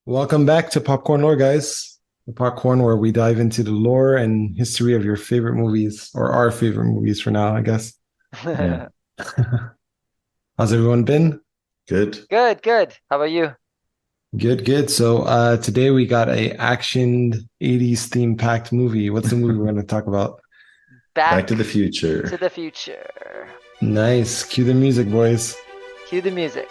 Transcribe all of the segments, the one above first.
Welcome back to Popcorn Lore, guys. The Popcorn where we dive into the lore and history of your favorite movies, or our favorite movies for now, I guess. Good, Yeah, How's everyone been? good. good. How about you? Good, good. So today we got a actioned 80s theme packed movie. What's the movie we're going to talk about? Back to Back the to Future. the Future. Nice. Cue the music, boys. Cue the music.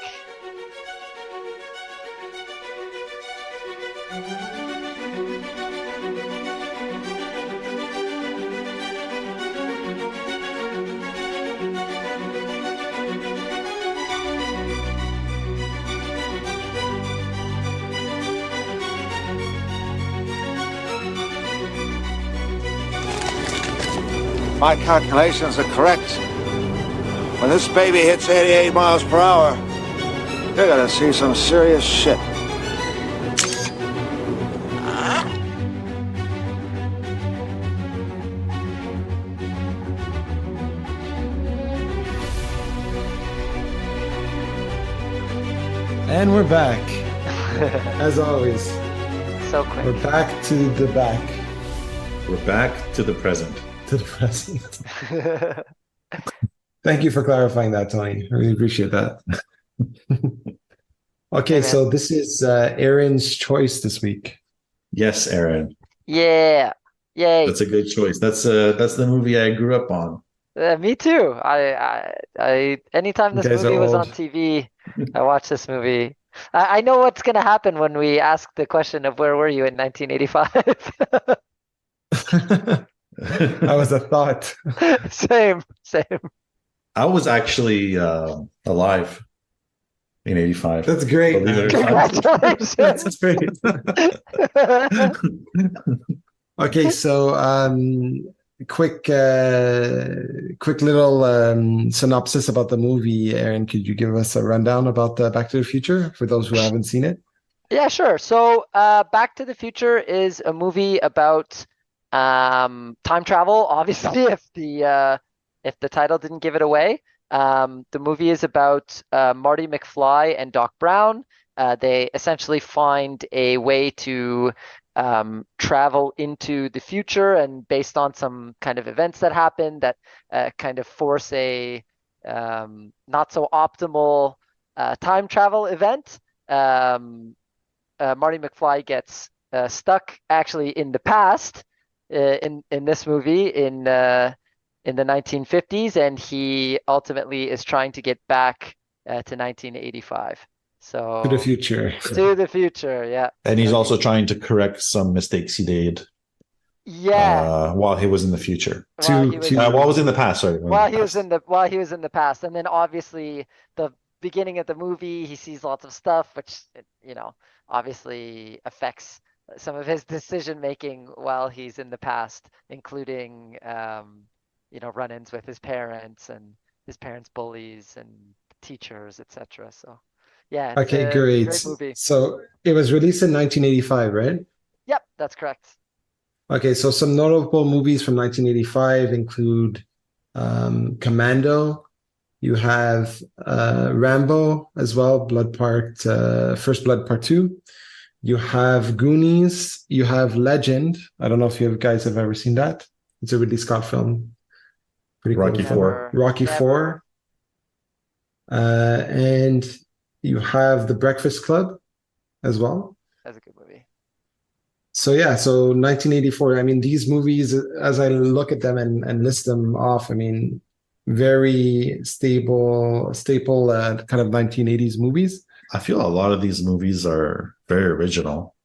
My calculations are correct. When this baby hits 88 miles per hour, you're gonna see some serious shit. And we're back. As always, So quick. we're back to the back, We're back to the present. to the present. Thank you for clarifying that, Tony. I really appreciate that. Hey Okay, man. so this is Aaron's choice this week. Yes, Aaron. Yeah. Yay. That's a good choice. That's the movie I grew up on. Me too. Anytime You this guys are movie was on old. TV, I watched this movie. I know what's gonna happen when we ask the question of where were you in 1985? That was a thought. Same. I was actually alive in '85. That's great, Believe man. it or not. That's Congratulations. great. Okay, so quick little synopsis about the movie. Aaron, could you give us a rundown about Back to the Future for those who haven't seen it? Yeah, sure. So, Back to the Future is a movie about time travel. Obviously, if the title didn't give it away, the movie is about Marty McFly and Doc Brown. They essentially find a way to travel into the future, and based on some kind of events that happen that kind of force a not so optimal time travel event. Marty McFly gets stuck actually in the past in this movie in the 1950s, and he ultimately is trying to get back to 1985. To the So future. to the future, yeah. And he's So also he, trying to correct some mistakes he did yeah, while he was in the future. while he was While he was in the past, sorry, while he was in the past. while he was in the past, and then obviously the beginning of the movie, he sees lots of stuff, which obviously affects some of his decision making while he's in the past, including run-ins with his parents and his parents' bullies and teachers, etc. So yeah, Okay, it's a great. great movie. So it was released in 1985, right? Yep, that's correct. Okay, so some notable movies from 1985 include Commando. You have Rambo as well, First Blood Part 2. You have Goonies. You have Legend. I don't know if you guys have ever seen that. It's a Ridley Scott film. Pretty cool Rocky film. Four. Never, Rocky never. 4. And you have The Breakfast Club as well. That's a good movie. So yeah, so 1984. I mean, these movies, as I look at them and list them off, I mean, very staple kind of 1980s movies. I feel a lot of these movies are very original.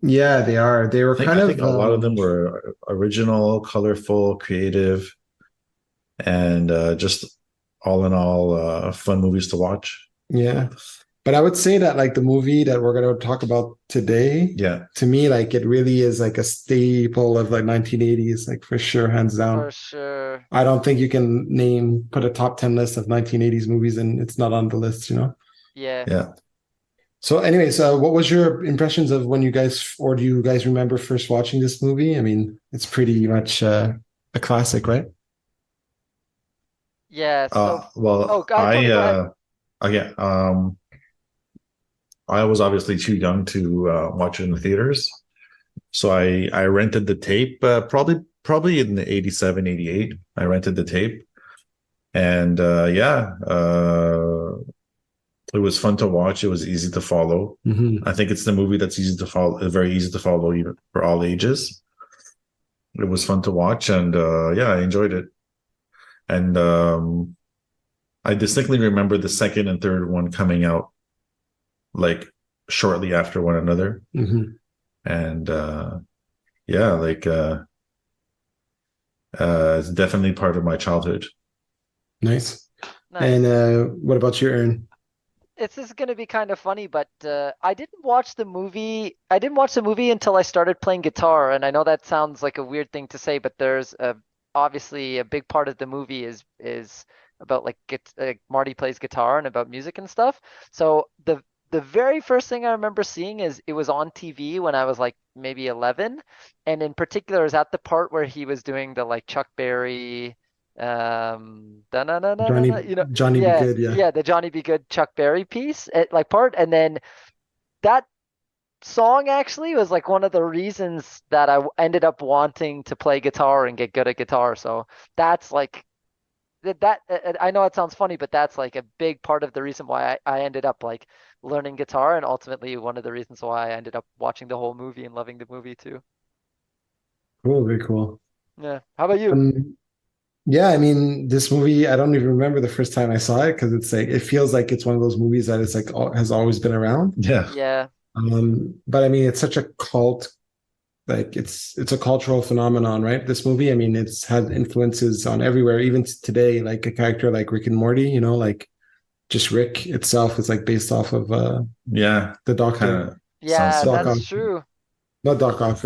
Yeah, they are. They were kind I think of a lot of them were original, colorful, creative, and just all in all, fun movies to watch. yeah. But I would say that like the movie that we're going to talk about today, Yeah, to me, like it really is like a staple of like 1980s, like for sure, hands For down. sure. I don't think you can put a top 10 list of 1980s movies and it's not on the list, you know? Yeah. yeah. So, anyways, what was your impressions of when you guys, or do you guys remember first watching this movie? I mean, it's pretty much a classic, right? Yeah. So, Well, Tony, go ahead. oh yeah. I was obviously too young to watch it in the theaters. So I rented the tape, probably in the 87, 88. I rented the tape. And it was fun to watch. It was easy to follow. Hmm. I think it's the movie that's easy to follow, very easy to follow even for all ages. It was fun to watch, and I enjoyed it. And I distinctly remember the second and third one coming out like shortly after one another. Hmm. And yeah, like it's definitely part of my childhood. Nice. Nice. And what about you, Aaron? This is gonna be kind of funny, but I didn't watch the movie. I didn't watch the movie until I started playing guitar, and I know that sounds like a weird thing to say, but there's obviously a big part of the movie is about Marty plays guitar and about music and stuff. So the very first thing I remember seeing is it was on TV when I was like maybe 11, and in particular is at the part where he was doing the like Chuck Berry da-na-na-na-na-na, Johnny Johnny Be yeah, Good, yeah. yeah, the Johnny Be Good Chuck Berry piece like part, and then that song actually was like one of the reasons that ended up wanting to play guitar and get good at guitar. So that's like I know it sounds funny, but that's like a big part of the reason why I ended up like learning guitar, and ultimately one of the reasons why I ended up watching the whole movie and loving the movie too. Cool, very cool. Yeah, how about you? Um, yeah, I mean, this movie, I don't even remember the first time I saw it because it's like it feels like it's one of those movies that it's like has always been around. Yeah, Yeah. But I mean, it's such a cult, like it's a cultural phenomenon, right? This movie, I mean, it's had influences on everywhere, even today, like a character like Rick and Morty, like just Rick itself is like based off of yeah, the kind Doctor, of sounds Yeah, Doc similar. Ock, that's true. not Doc Ock,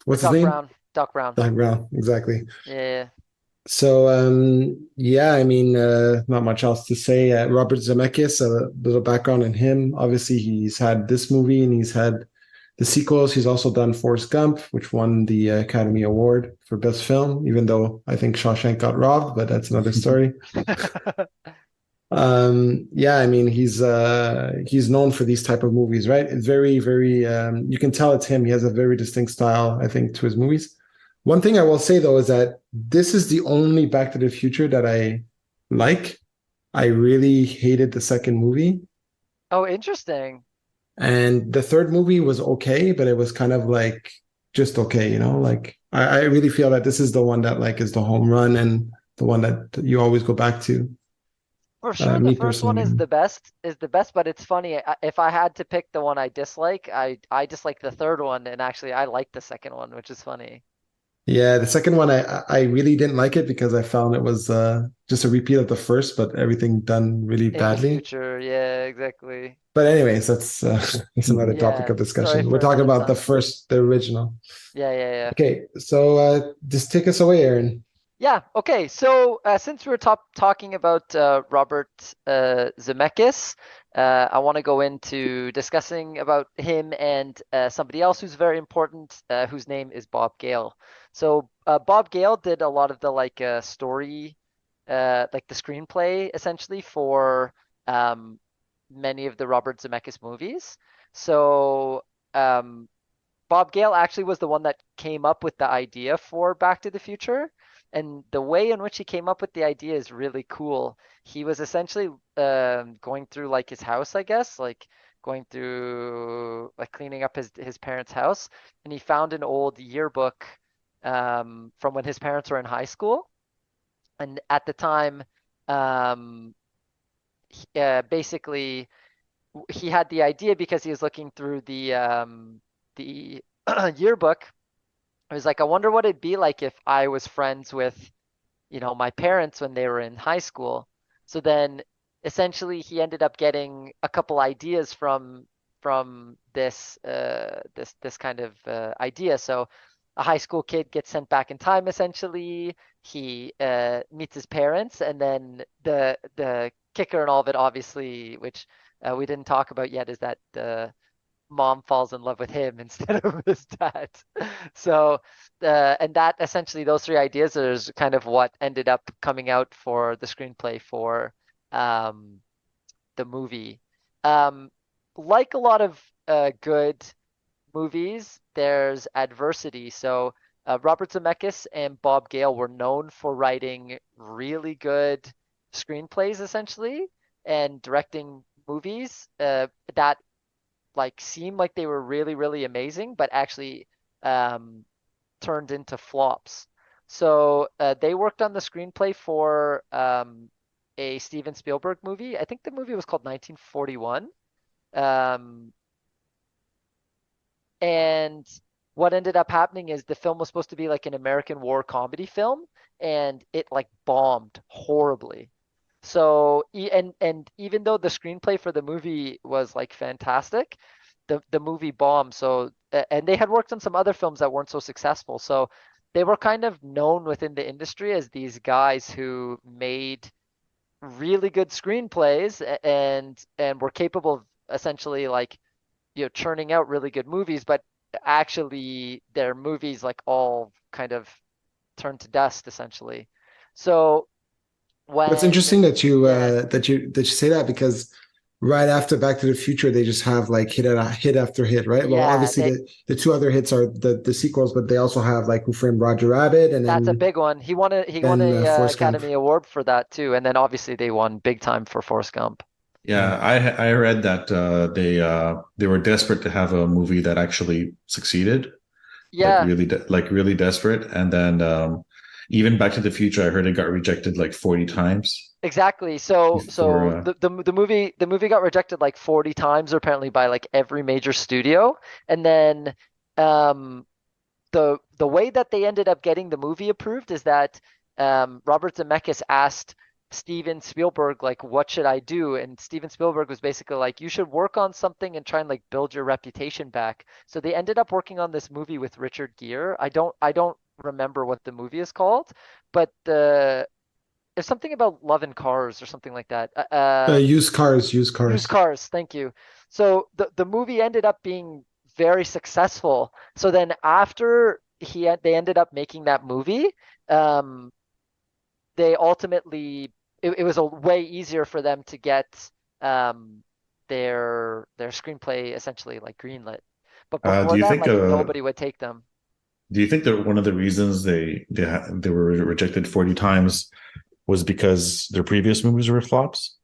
what's his Doc name? Brown. Doc Brown. Doc Brown, exactly. Yeah. So yeah, I mean, not much else to say. Robert Zemeckis, a little background on him. Obviously, he's had this movie and he's had the sequels. He's also done Forrest Gump, which won the Academy Award for Best Film, even though I think Shawshank got robbed, but that's another story. Yeah, I mean, he's known for these type of movies, right? It's very, very you can tell it's him. He has a very distinct style, I think, to his movies. One thing I will say though is that this is the only Back to the Future that I like. I really hated the second movie. Oh, interesting. And the third movie was okay, but it was kind of like just okay, Like I really feel that this is the one that like is the home run and the one that you always go back to. For sure, the Me first one personally. is the best, but it's funny. If I had to pick the one I dislike, I dislike the third one, and actually I like the second one, which is funny. Yeah, the second one I really didn't like it because I found it was just a repeat of the first, but everything done really In the badly. future, yeah, exactly. But anyways, that's that's another topic Yeah, of story discussion. We're for talking another about time. the original. Yeah, yeah, yeah. Okay, so just take us away, Aaron. Yeah, okay. So since we're talking about Robert Zemeckis, I want to go into discussing about him and somebody else who's very important, whose name is Bob Gale. So Bob Gale did a lot of the like story, like the screenplay essentially for um, many of the Robert Zemeckis movies. So um, Bob Gale actually was the one that came up with the idea for Back to the Future. And the way in which he came up with the idea is really cool. He was essentially going through like his house, I guess, like going through like cleaning up his parents' house, and he found an old yearbook from when his parents were in high school. And at the time, um, basically he had the idea because he was looking through the yearbook. I was like, I wonder what it'd be like if I was friends with, my parents when they were in high school. So then essentially he ended up getting a couple ideas from this kind of idea. So a high school kid gets sent back in time essentially. He meets his parents, and then the kicker and all of it, obviously, which we didn't talk about yet, is that the mom falls in love with him instead of his dad. So, and that essentially those three ideas is kind of what ended up coming out for the screenplay for um, the movie. Um, like a lot of good movies, there's adversity. So Robert Zemeckis and Bob Gale were known for writing really good screenplays, essentially, and directing movies that like seemed like they were really, really amazing, but actually um, turned into flops. So they worked on the screenplay for a Steven Spielberg movie. I think the movie was called 1941. Um, and what ended up happening is the film was supposed to be like an American war comedy film, and it like bombed horribly. So and even though the screenplay for the movie was like fantastic, the movie bombed. So and they had worked on some other films that weren't so successful. So they were kind of known within the industry as these guys who made really good screenplays and were capable of essentially like churning out really good movies, but actually their movies like all kind of turned to dust essentially. So Well, it's when interesting that you yeah, say that because right after Back to the Future, they just have like hit after hit, right? Well, yeah, obviously the two other hits are the sequels, but they also have like Who Framed Roger Rabbit and that's a big one. He won a Forrest Gump. Academy Award for that too, and then obviously they won big time for Forrest Gump. Yeah, I read that they were desperate to have a movie that actually succeeded, Yeah, like really desperate, and then even Back to the Future, I heard it got rejected like 40 times exactly. So before. so the movie got rejected like 40 times apparently by like every major studio, and then um the way that they ended up getting the movie approved is that Robert Zemeckis asked Steven Spielberg like, "What should I do?" And Steven Spielberg was basically like, "You should work on something and try and like build your reputation back." So they ended up working on this movie with Richard Gere. I don't remember what the movie is called, but there's something about Love and Cars or something like that. Used Used cars. cars, thank you. So the movie ended up being very successful. So then after they ended up making that movie, um, they ultimately it was a way easier for them to get um their screenplay essentially like greenlit. But Do before you that, think like nobody would take them. that one of the reasons they were rejected 40 times was because their previous movies were flops,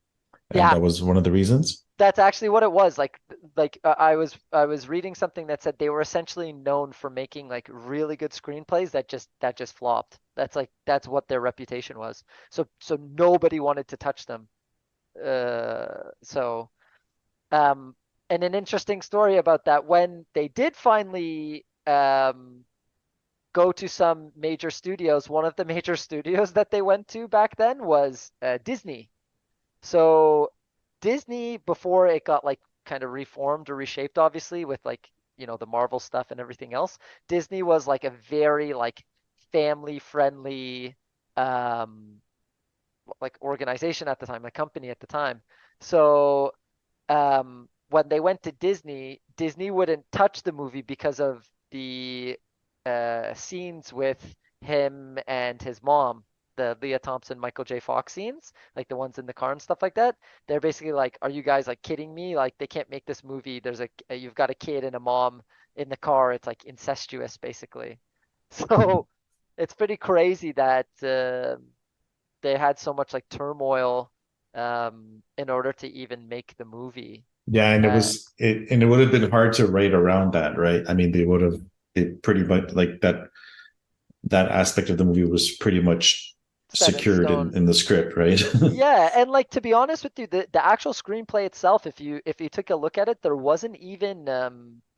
and Yeah, that was one of the reasons? that's actually what it was. I was reading something that said they were essentially known for making like really good screenplays that just flopped. That's what their reputation was. So nobody wanted to touch them. So um and an interesting story about that when they did finally go to some major studios, one of the major studios that they went to back then was Disney. So Disney, before it got like kind of reformed or reshaped, obviously, with like, the Marvel stuff and everything else, Disney was like a very like family friendly like organization at the time, like company at the time. So when they went to Disney, Disney wouldn't touch the movie because of the scenes with him and his mom, the Leah Thompson, Michael J. Fox scenes, like the ones in the car and stuff like that. They're basically like, "Are you guys like kidding me? Like they can't make this movie. You've got a kid and a mom in the car. It's like incestuous, basically." So it's pretty crazy that they had so much like turmoil in order to even make the movie. Yeah, and Uh, it would have been hard to write around that, right? I mean, they would have it pretty much like that aspect of the movie was pretty much Set in secured stone. in the script, right? Yeah, and like to be honest with you, the actual screenplay itself, if you took a look at it, there wasn't even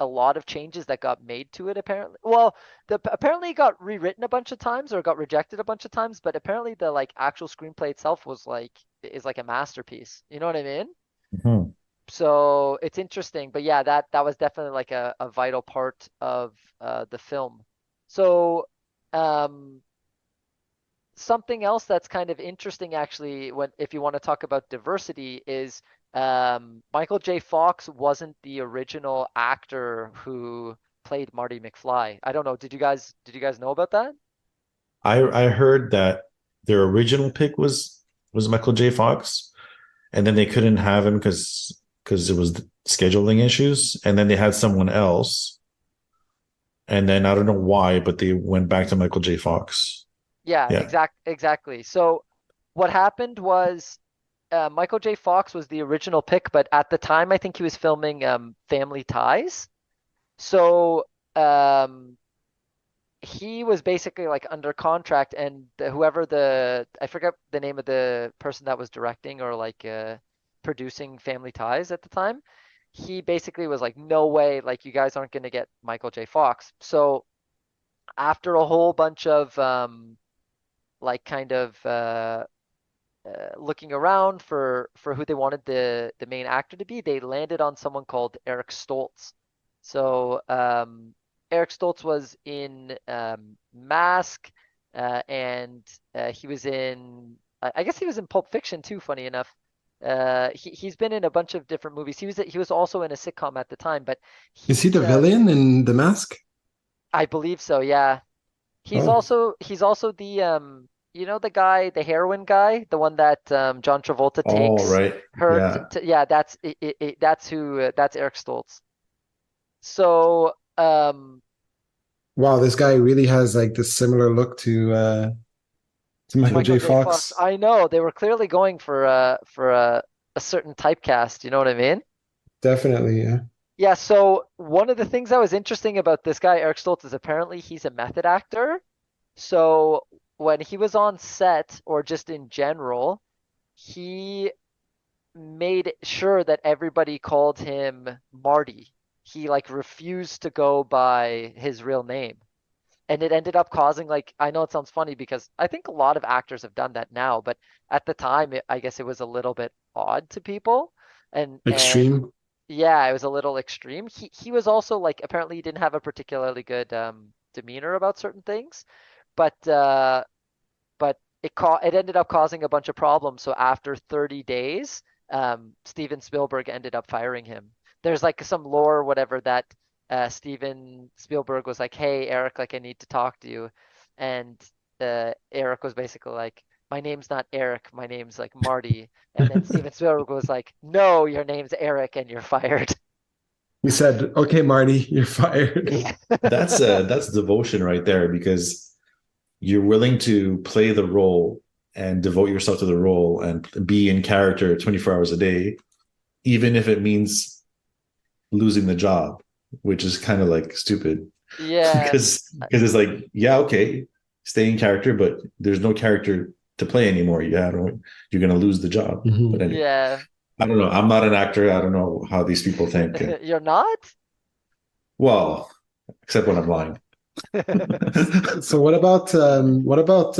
a lot of changes that got made to it apparently. Well, apparently it got rewritten a bunch of times or got rejected a bunch of times, but apparently the like actual screenplay itself is like a masterpiece. You know what I mean? Mhm. So it's interesting, but yeah, that was definitely like a vital part of the film. So um something else that's kind of interesting actually when if you want to talk about diversity is Michael J. Fox wasn't the original actor who played Marty McFly. I don't know. Did you guys know about that? I heard that their original pick was Michael J. Fox, and then they couldn't have him because it was scheduling issues, and then they had someone else, and then I don't know why, but they went back to Michael J. Fox. Yeah, Yeah. exactly. So what happened was Michael J. Fox was the original pick, but at the time I think he was filming Family Ties. So um, he was basically like under contract, and whoever I forget the name of the person that was directing or like producing Family Ties at the time. He basically was like, no way, like you guys aren't going to get Michael J. Fox. So after a whole bunch of like kind of looking around for who they wanted the main actor to be, they landed on someone called Eric Stoltz. So Eric Stoltz was in Mask, and he was in I guess he was in Pulp Fiction too. Funny enough, he's been in a bunch of different movies. He was also in a sitcom at the time, but Is he he's the villain in The Mask? I believe so. Yeah, Oh, he's also the you know the guy, the heroin guy, the one that John Travolta All takes right. her Yeah. yeah, that's who that's Eric Stoltz. So wow, this guy really has like this similar look to Michael Michael J. J. Fox, Fox. I know they were clearly going for a certain typecast, you know what I mean? Definitely, yeah. Yeah, so one of the things that was interesting about this guy, Eric Stoltz, is apparently he's a method actor. So when he was on set or just in general, he made sure that everybody called him Marty. He like refused to go by his real name. And it ended up causing like I know it sounds funny because I think a lot of actors have done that now, but at the time I guess it was a little bit odd to people. And Extreme. yeah, it was a little extreme. He was also like apparently he didn't have a particularly good demeanor about certain things, but it ended up causing a bunch of problems. So after 30 days, Steven Spielberg ended up firing him. There's like some lore or whatever that Steven Spielberg was like, "Hey Eric, like I need to talk to you," and Eric was basically like, "My name's not Eric, my name's like Marty." And then Steven Spielberg was like, "No, your name's Eric, and you're fired." He said, "Okay, Marty, you're fired." That's devotion right there, because you're willing to play the role and devote yourself to the role and be in character 24 hours a day, even if it means losing the job, which is kind of like stupid. Yeah, Because it's like, yeah, okay, stay in character, but there's no character to play anymore. You're gonna lose the job. But Mhm. anyway, yeah. I don't know. I'm not an actor. I don't know how these people think. You're not? Well, except when I'm lying. So what about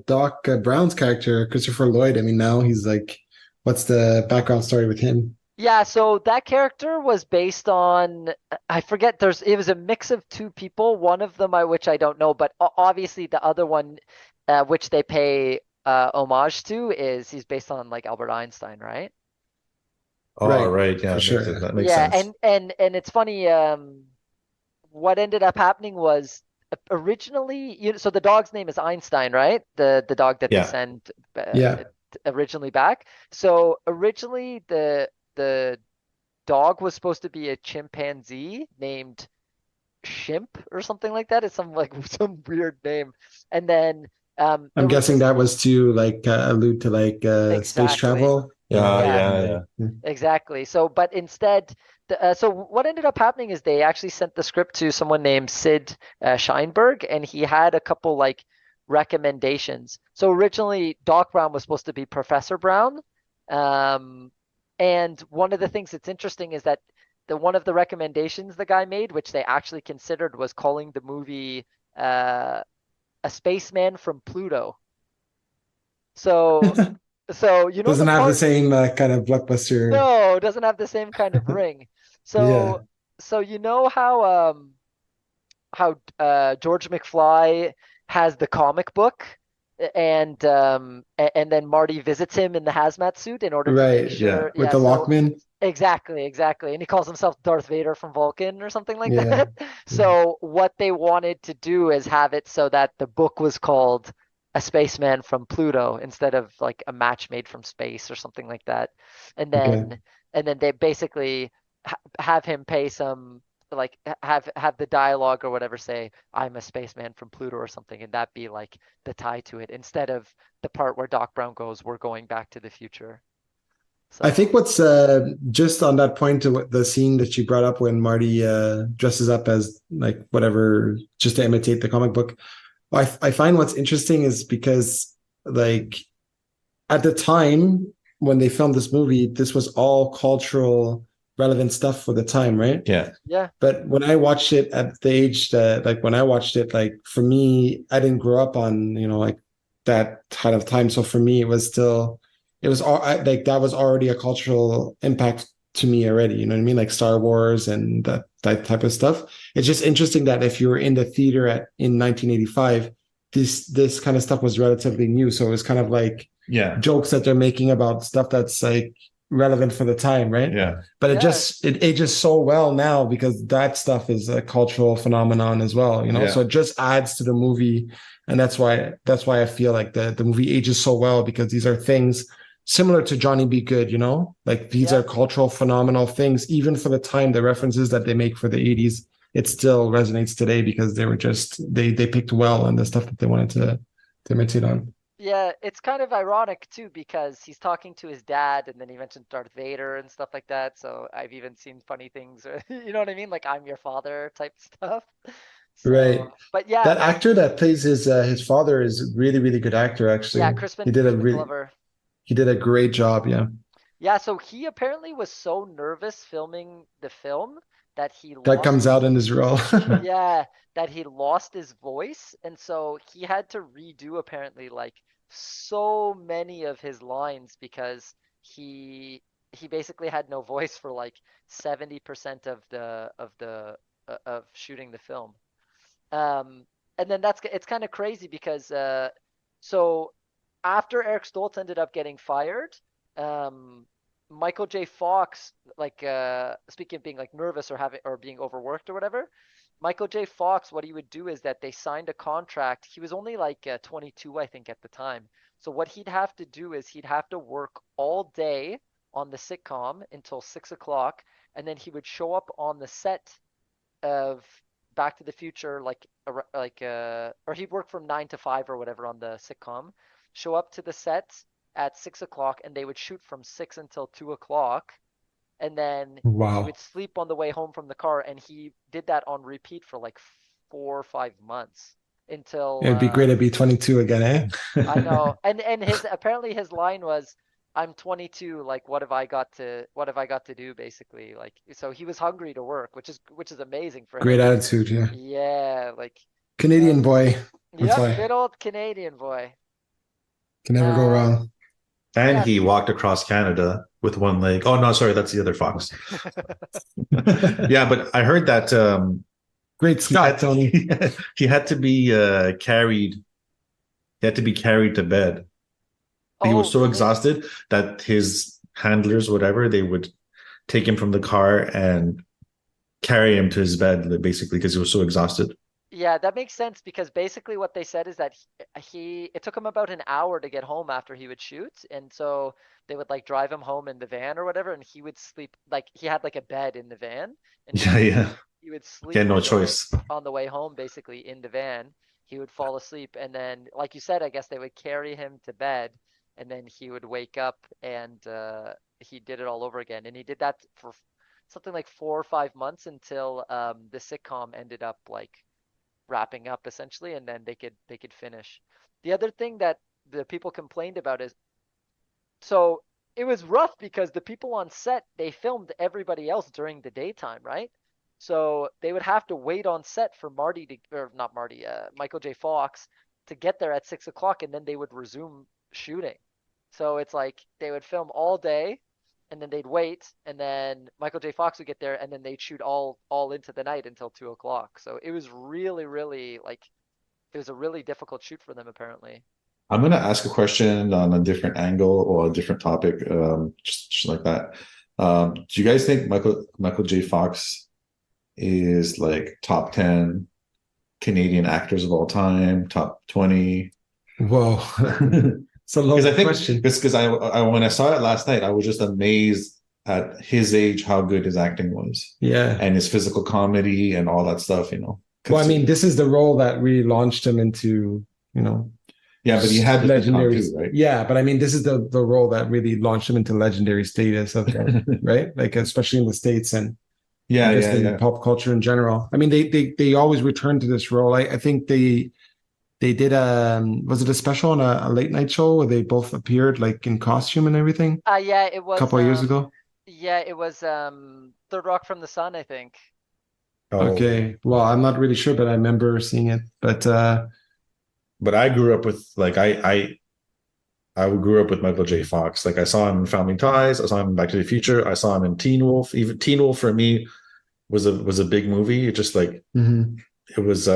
Doc Brown's character, Christopher Lloyd? I mean, now he's like, what's the background story with him? Yeah, so that character was based on I forget it was a mix of two people, one of them which I don't know, but obviously the other one which they pay homage to is he's based on like Albert Einstein, right? All Right, right. for Yeah, sure. that makes Yeah, sense. and it's funny what ended up happening was originally so the dog's name is Einstein, right? The dog that they Yeah. send Yeah. originally back. So originally the dog was supposed to be a chimpanzee named Shimp or something like that. It's some like some weird name. And then I'm there was guessing this that was to like allude to like space exactly. travel. Yeah, Yeah, yeah, yeah. exactly. So, but instead, so what ended up happening is they actually sent the script to someone named Sid Sheinberg, and he had a couple like recommendations. So originally, Doc Brown was supposed to be Professor Brown, um, and one of the things that's interesting is that the one of the recommendations the guy made, which they actually considered, was calling the movie "A Spaceman from Pluto." So, so you know the Doesn't have the part. same kind of blockbuster. No, it doesn't have the same kind of ring. Yeah, So so you know how George McFly has the comic book and then Marty visits him in the hazmat suit in order to make right. Yeah. sure With yeah, the so Walkman. exactly. And he calls himself Darth Vader from Vulcan or something like Yeah. that. So what they wanted to do is have it so that the book was called A Spaceman from Pluto instead of like a match made from space or something like that. And Okay. then and then they basically have him pay some like have the dialogue or whatever say I'm a spaceman from Pluto or something, and that be like the tie to it instead of the part where Doc Brown goes, "We're going back to the future." I So think what's just on that point to the scene that you brought up when Marty dresses up as like whatever just to imitate the comic book. I find what's interesting is because like at the time when they filmed this movie, this was all cultural relevant stuff for the time, right? Yeah. yeah, But when I watched it at the age that, like when I watched it, like for me, I didn't grow up on, like that kind of time. So for me, it was still, it was all like that was already a cultural impact to me already. You know what I mean? Like Star Wars and that type of stuff. It's just interesting that if you were in the theater in 1985, this kind of stuff was relatively new. So it was kind of like Yeah. jokes that they're making about stuff that's like relevant for the time, right? Yeah. But Yeah. it ages so well now because that stuff is a cultural phenomenon as well, Yeah. So it just adds to the movie, and that's why I feel like the movie ages so well, because these are things similar to Johnny Be Good, like these Yeah. are cultural phenomenal things, even for the time. The references that they make for the 80s, it still resonates today because they were just they picked well on the stuff that they wanted to imitate on. Yeah, it's kind of ironic too because he's talking to his dad and then he mentioned Darth Vader and stuff like that. So I've even seen funny things, you know what I mean? Like I'm your father type stuff. Right. So, but yeah, That actor that plays his father is a really, really good actor, yeah, actually. Crispin Glover. He did a great job, yeah. Yeah, so he apparently was so nervous filming the film that he That lost comes out in his role. yeah, that he lost his voice, and so he had to redo apparently like so many of his lines because he basically had no voice for like 70% of the of shooting the film. And then it's kind of crazy because so after Eric Stoltz ended up getting fired, um, Michael J. Fox, like speaking of being like nervous or having or being overworked or whatever, Michael J. Fox, what he would do is that they signed a contract. He was only like 22, I think, at the time. So what he'd have to do is he'd have to work all day on the sitcom until 6 o'clock, and then he would show up on the set of Back to the Future, or he'd work from 9 to 5 or whatever on the sitcom, show up to the set at 6 o'clock, and they would shoot from 6 until 2 o'clock, and then he Wow. would sleep on the way home from the car, and he did that on repeat for like 4 or 5 months until It'd be great to be 22 again, I eh? know. And his apparently his line was, "I'm 22, like what have I got to do basically?" Like so he was hungry to work, which is amazing for Great him. attitude, yeah. Yeah, like Canadian boy. That's yep, why. good old Canadian boy. Can never go Uh wrong. And yeah. he walked across Canada with one leg. Oh no, sorry, that's the other fox. Yeah, but I heard that Great he had Scott, Tony. he had to be carried. He had to be carried to bed. He Oh, was so really? exhausted that his handlers, whatever, they would take him from the car and carry him to his bed, basically, because he was so exhausted. Yeah, that makes sense because basically what they said is that it took him about an hour to get home after he would shoot, and so they would like drive him home in the van or whatever, and he would sleep like he had like a bed in the van, and Yeah, yeah. he would He had sleep no choice. on the way home basically in the van. He would fall asleep, and then like you said, I guess they would carry him to bed, and then he would wake up and he did it all over again, and he did that for something like 4 or 5 months until the sitcom ended up like wrapping up essentially, and then they could finish. The other thing that the people complained about is so it was rough because the people on set, they filmed everybody else during the daytime, right? So they would have to wait on set for Marty to, or not Marty, Michael J. Fox to get there at 6 o'clock, and then they would resume shooting. So it's like they would film all day, and then they'd wait, and then Michael J. Fox would get there, and then they'd shoot all into the night until 2 o'clock. So it was really, really like it was a really difficult shoot for them apparently. I'm gonna ask a question on a different angle or a different topic, just like that. Do you guys think Michael J. Fox is like top 10 Canadian actors of all time, top 20? Whoa. Because It's a I loaded think question. because I when I saw it last night, I was just amazed at his age how good his acting was Yeah. and his physical comedy and all that stuff, you know. Well, I mean, this is the role that really launched him into, Yeah, but he had the legendary, sitcom too, right? Yeah, but I mean, this is the role that really launched him into legendary status of right? Like especially in the States and I guess in pop culture in general. I mean, they always return to this role. I think they did was it a special on a late night show where they both appeared like in costume and everything Yeah, it a was couple of years ago? Yeah, it was Third Rock from the Sun, I think. Okay. Well, I'm not really sure, but I remember seeing it. But I grew up with like I grew up with Michael J. Fox. Like I saw him in Family Ties, I saw him in Back to the Future, I saw him in Teen Wolf. Even Teen Wolf for me was a big movie. It just like it was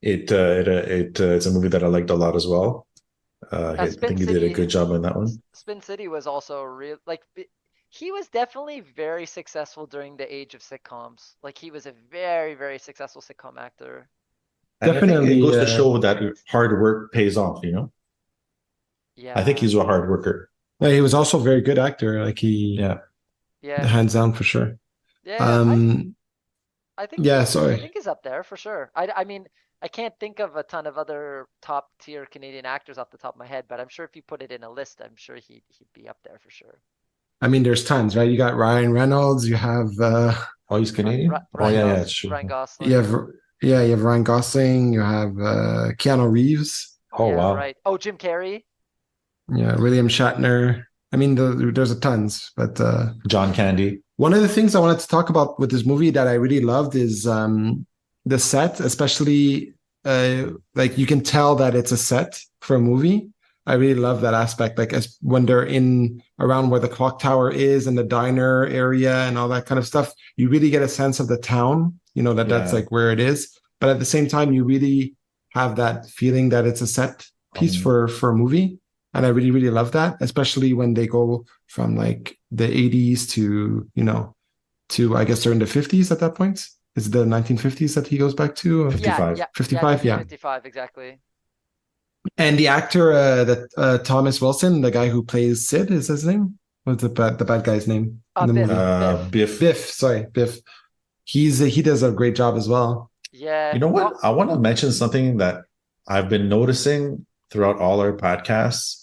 it's a movie that I liked a lot as well. I think he did a good job on that one. Spin City was also real. Like he was definitely very successful during the age of sitcoms. Like he was a very, very successful sitcom actor. And definitely, I think it goes to show that hard work pays off. Yeah, I think he's a hard worker. yeah, he was also a very good actor. Like yeah, hands down for sure. Yeah, I think yeah, sorry. I think he's up there for sure. I mean, I can't think of a ton of other top tier Canadian actors off the top of my head, but I'm sure if you put it in a list, I'm sure he'd be up there for sure. I mean, there's tons, right? You got Ryan Reynolds, you have oh, he's Canadian? It's true. Ryan Gosling. You have Ryan Gosling, you have Keanu Reeves. Oh, yeah, wow. Right. Oh, Jim Carrey. Yeah, William Shatner. I mean, there's a tons, but John Candy. One of the things I wanted to talk about with this movie that I really loved is the set, especially like you can tell that it's a set for a movie. I really love that aspect. Like when they're in around where the clock tower is and the diner area and all that kind of stuff, you really get a sense of the town, that's like where it is. But at the same time, you really have that feeling that it's a set piece for a movie. And I really, really love that, especially when they go from like the 80s to I guess they're in the 50s at that point. Is it the 1950s that he goes back to? 55. 55, yeah. 55, exactly. And the actor, that Thomas Wilson, the guy who plays Sid, is his name? What's the bad guy's name in the movie? Biff. Biff. He does a great job as well. Yeah. You know what? I want to mention something that I've been noticing throughout all our podcasts,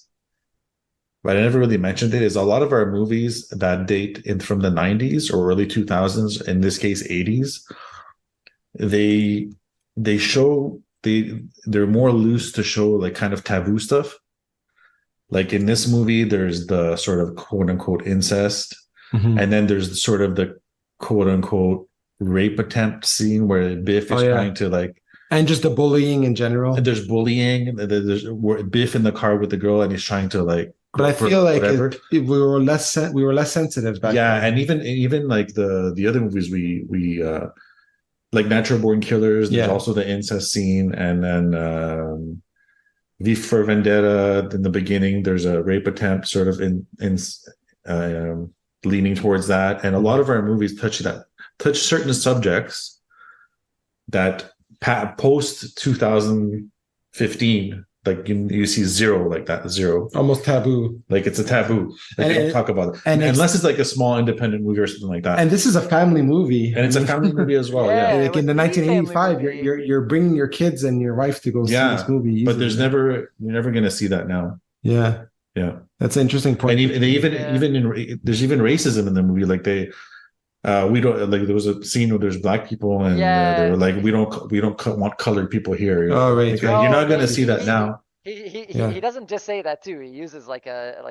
but I never really mentioned it, is a lot of our movies that date from the 90s or early 2000s, in this case 80s, they show they're more loose to show like kind of taboo stuff. Like in this movie, there's the sort of quote unquote incest, and then there's sort of the quote unquote rape attempt scene where Biff is trying to like, and just the bullying in general. And there's bullying. There's Biff in the car with the girl, and he's trying to like. But I feel like we were less sensitive back then. And even like the other movies we like Natural Born Killers. There's also the incest scene, and then V for Vendetta. In the beginning, there's a rape attempt, sort of in leaning towards that. And a lot of our movies touch certain subjects that post 2015. Like you see zero, like that zero, almost taboo. Like it's a taboo. Like they don't talk about it, and unless it's like a small independent movie or something like that. And this is a family movie, and it's a family movie as well. Like in the 1985, you're bringing your kids and your wife to go see this movie. Easily. But you're never going to see that now. Yeah, that's an interesting point. And there's even racism in the movie. Like we don't like. There was a scene where there's black people, and they were like, "We don't want colored people here." Oh, right. Like, you're not going to see that now. He doesn't just say that too. He uses like a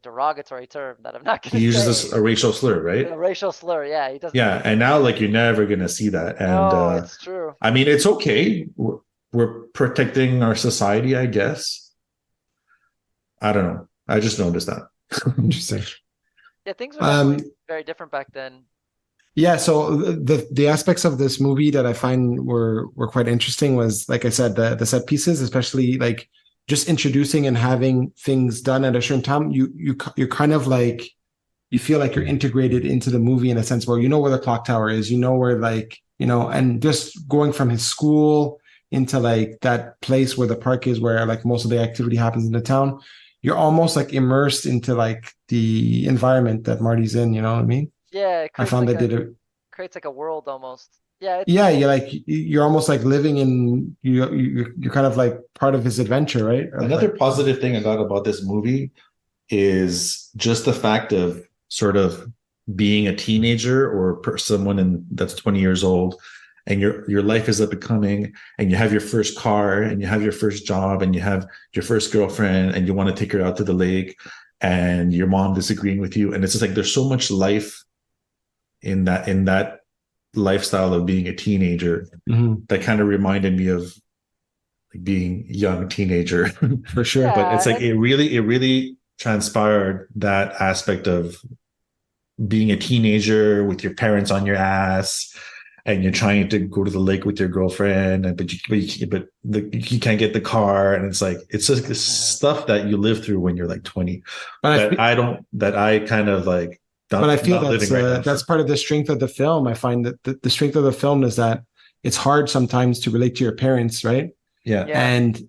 derogatory term that I'm not going to. He uses a racial slur, right? A racial slur, yeah. He doesn't. Yeah, and now like you're never going to see that. And it's true. I mean, it's okay. We're protecting our society, I guess. I don't know. I just noticed that. Interesting. Yeah, things were definitely very different back then. Yeah, so the aspects of this movie that I find were quite interesting was, like I said, the set pieces, especially like just introducing and having things done at a certain time. You're kind of like, you feel like you're integrated into the movie in a sense where you know where the clock tower is, where like, and just going from his school into like that place where the park is, where like most of the activity happens in the town. you're almost like immersed into like the environment that Marty's in, you know what I mean? Yeah, it I creates found like that did it. creates like a world almost. Yeah, Yeah, you're almost like living in you're kind of like part of his adventure, right? Of Another like, positive thing I got about this movie is just the fact of sort of being a teenager or someone that's 20 years old, and your life is up and coming, and you have your first car, and you have your first job, and you have your first girlfriend, and you want to take her out to the lake, and your mom disagreeing with you, and it's just like there's so much life in that lifestyle of being a teenager Mhm, that kind of reminded me of like being a young teenager. for sure. But yeah, it's like and it really transpired that aspect of being a teenager with your parents on your ass, and you're trying to go to the lake with your girlfriend, and you can't get the car, and it's like it's just this stuff that you live through when you're like 20 But I that I kind of like but I feel not living right now. that's part of the strength of the film. I find that the strength of the film is that it's hard sometimes to relate to your parents, right? Yeah. yeah, And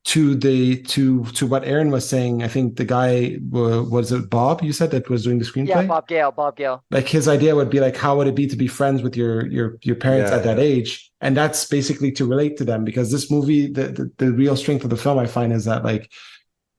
to what Aaron was saying, I think the guy was it Bob you said that was doing the yeah, screenplay? Bob Gale. Like his idea would be like, how would it be to be friends with your parents Yeah, at that yeah. age? And that's basically to relate to them because this movie, the real strength of the film, I find, is that like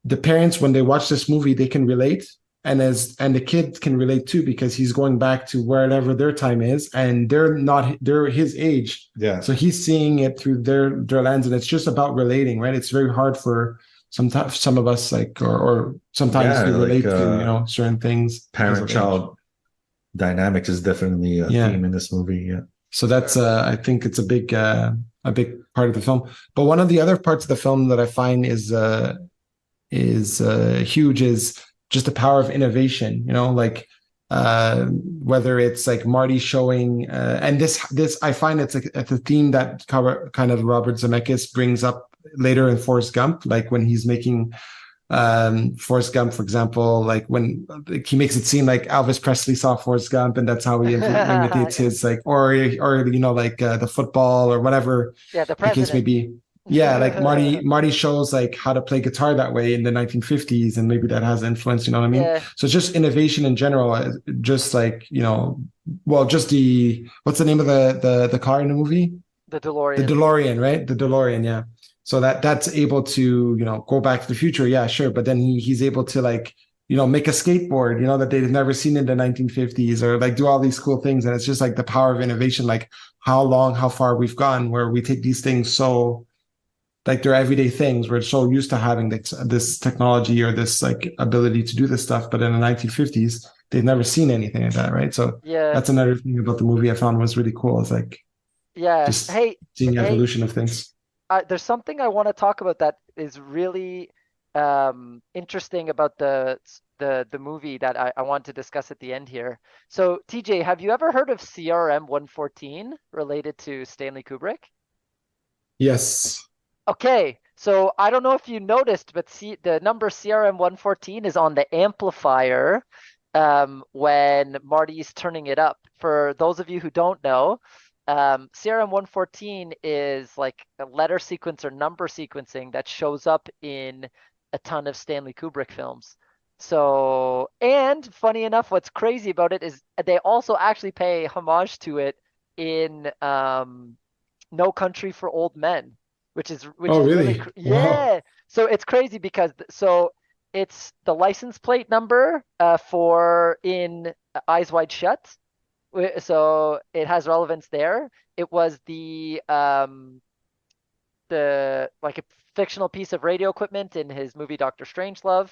the parents when they watch this movie they can relate and the kid can relate too because he's going back to wherever their time is and they're his age, Yeah. so he's seeing it through their lens and it's just about relating, right? It's very hard for sometimes some of us like or sometimes Yeah, to like relate to certain things because of age. parent-child dynamics is definitely a Yeah, theme in this movie. Yeah. so that's I think it's a big part of the film. But one of the other parts of the film that I find is huge is just the power of innovation, like whether it's like Marty showing and this I find it's a theme that kind of Robert Zemeckis brings up later in Forrest Gump, like when he's making Forrest Gump, for example, like when like, he makes it seem like Elvis Presley saw Forrest Gump and that's how he imitates Yeah, his like or like the football or whatever yeah, the the case may president. be. Yeah, like Marty shows like how to play guitar that way in the 1950s, and maybe that has influence. You know what I mean? Yeah, So it's just innovation in general, just like well, just the what's the name of the car in the movie? the The DeLorean. DeLorean, right? The DeLorean, yeah. So that's able to go back to the future, yeah, sure. But then he's able to like make a skateboard, that they've never seen in the 1950s, or like do all these cool things, and it's just like the power of innovation, like how far we've gone, where we take these things so like they're everyday things. We're so used to having this technology or this like ability to do this stuff, but in the 1950s, they've never seen anything like that, right? So Yeah, that's another thing about the movie I found was really cool. It's like yeah. just seeing the Hey, evolution of things. there's something I want to talk about that is really interesting about the movie that I want to discuss at the end here. So, TJ, have you ever heard of CRM 114 related to Stanley Kubrick? Yes. Okay, so I don't know if you noticed, but the number CRM 114 is on the amplifier when Marty's turning it up. For those of you who don't know, CRM 114 is like a letter sequence or number sequencing that shows up in a ton of Stanley Kubrick films. So, and funny enough, what's crazy about it is they also actually pay homage to it in No Country for Old Men, which is Oh, really really? Wow. yeah. So it's crazy because it's the license plate number for in Eyes Wide Shut. So it has relevance there. It was the like a fictional piece of radio equipment in his movie Doctor Strangelove.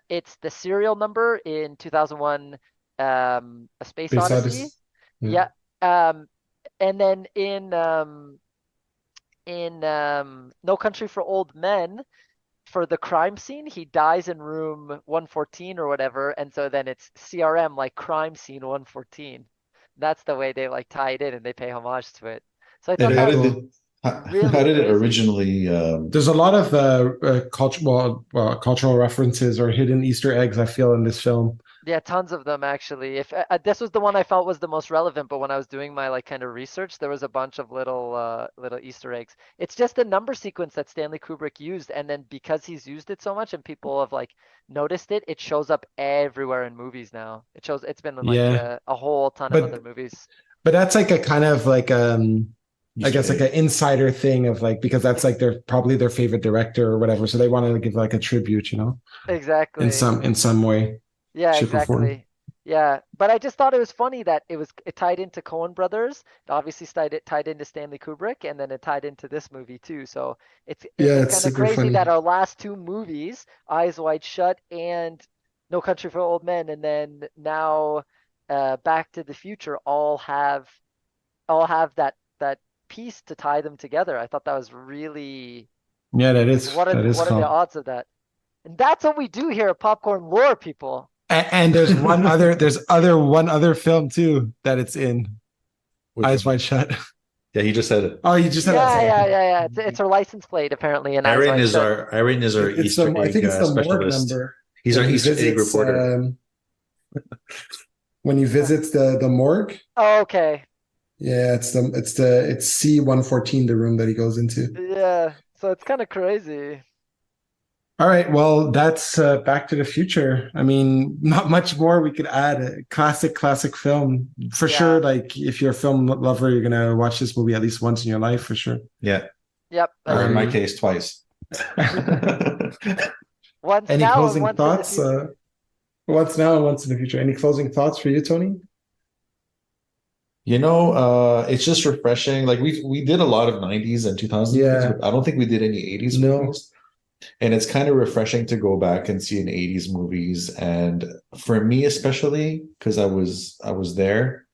It's the serial number in 2001 A Space Space Odyssey. Odyssey. Yeah. Yeah. And then in No Country for Old Men, for the crime scene, he dies in room 114 or whatever, and so then it's CRM like crime scene 114. That's the way they like tie it in and they pay homage to it. So I And thought Very that how was did cool. it how really did it crazy. originally There's a lot of cultural references or hidden Easter eggs I feel in this film. Yeah, tons of them actually. If this was the one I felt was the most relevant, but when I was doing my like kind of research, there was a bunch of little Easter eggs. It's just the number sequence that Stanley Kubrick used, and then because he's used it so much and people have like noticed it, it shows up everywhere in movies now. It's been in like Yeah, a whole ton of other but movies. that's like a kind of like I Easter guess like egg. an insider thing of like because that's like probably their favorite director or whatever, so they wanted to give like a tribute, in Exactly. some way, Yeah, shape, or form. exactly. Yeah, but I just thought it was funny that it tied into Coen Brothers. It obviously tied into Stanley Kubrick, and then it tied into this movie too. So Yeah, it's it's kind of super crazy that funny. our last two movies, Eyes Wide Shut and No Country for Old Men, and then now Back to the Future all have that piece to tie them together. I thought that was really Yeah, like that is what are the cool. odds of that? And that's what we do here at Popcorn Lore, people. And one other film too that it's in. Which Eyes one? Wide Shut. Yeah, he just said it. Oh, you just said that. Yeah, Sorry. yeah, yeah, yeah. It's her license plate apparently, and Eyes Aaron Wide is Shut. our It's Easter I egg think it's the morgue specialist. number He's our when he Easter egg visits reporter. when he visits the morgue. Oh, okay. Yeah, it's C-114, the room that he goes into. Yeah. So it's kind of crazy. All right, well, that's Back to the Future. I mean, not much more we could add. A classic film for sure. Yeah. Like, if you're a film lover, you're gonna watch this movie at least once in your life for sure. Yeah, Yep. or in my Agreed. case, twice. Once Any now and closing once in the thoughts? future. Once now and once in the future. Any closing thoughts for you, Tony? It's just refreshing. Like we did a lot of 90s and 2000s movies, Yeah, but I don't think we did any 80s no, movies. And it's kind of refreshing to go back and see an 80s movies. And for me, especially, because I was there,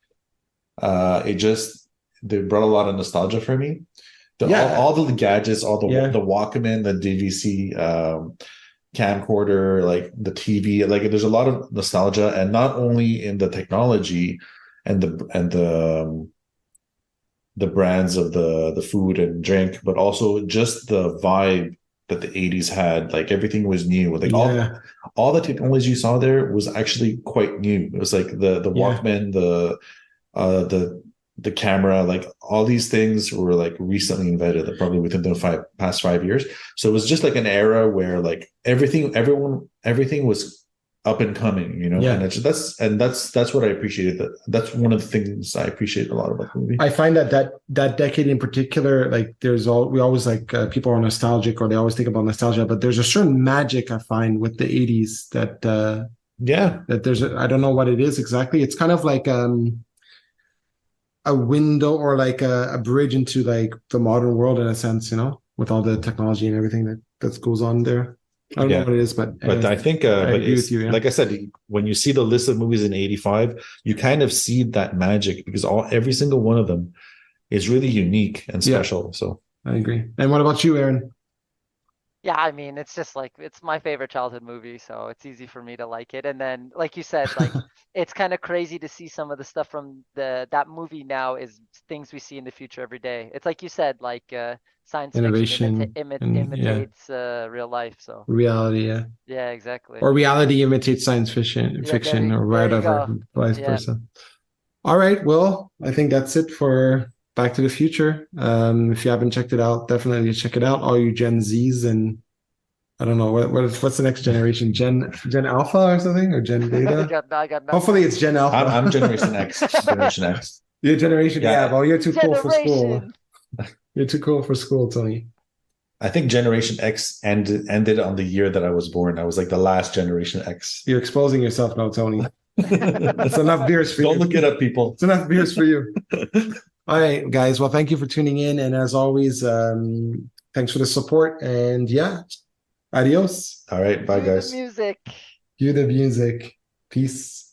it just they brought a lot of nostalgia for me. yeah, All the gadgets, all yeah, the Walkman, the DVC camcorder, like the TV, like there's a lot of nostalgia, and not only in the technology and the brands of the food and drink, but also just the vibe that the 80s had. Like everything was new. Like yeah, all the technology you saw there was actually quite new. It was like the yeah. Walkman, uh the the camera, like all these things were like recently invented, like, probably within the past 5 years. So it was just like an era where like everything was up and coming, and Yeah. that's what I appreciated. That's one of the things I appreciate a lot about the movie. I find that decade in particular, like we always like people are nostalgic or they always think about nostalgia, but there's a certain magic I find with the 80s Yeah, that I don't know what it is exactly. It's kind of like a window or like a bridge into like the modern world in a sense, with all the technology and everything that goes on there. I don't know yeah. what it is, but But I think, I but agree with it's you. Yeah, like I said, when you see the list of movies in '85, you kind of see that magic because every single one of them is really unique and yeah, special. So I agree. And what about you, Aaron? Yeah, I mean, it's just like it's my favorite childhood movie, so it's easy for me to like it. And then, like you said, like it's kind of crazy to see some of the stuff from that movie now is things we see in the future every day. It's like you said, like science fiction Innovation and yeah, imitates real life. So reality. Yeah. yeah, exactly. Or reality imitates Yeah, fiction or there you whatever, go. vice Yeah. versa. All right. Well, I think that's it for Back to the Future. If you haven't checked it out, definitely check it out. All you Gen Zs and I don't know what's the next generation, Gen Alpha or something, or Gen Beta. I got nothing. Hopefully, it's Gen Alpha. I'm Generation X. Generation X. Your generation, yeah. Yeah, Well, you're too cool for school. Generation. You're too cool for school, Tony. I think Generation X ended on the year that I was born. I was like the last Generation X. You're exposing yourself now, Tony. That's enough beers for you. Don't look it up, people. It's enough beers for you. All right, guys. Well, thank you for tuning in. And as always, thanks for the support. And yeah, adios. All right, bye, Cue the guys. music. Cue the music. Peace.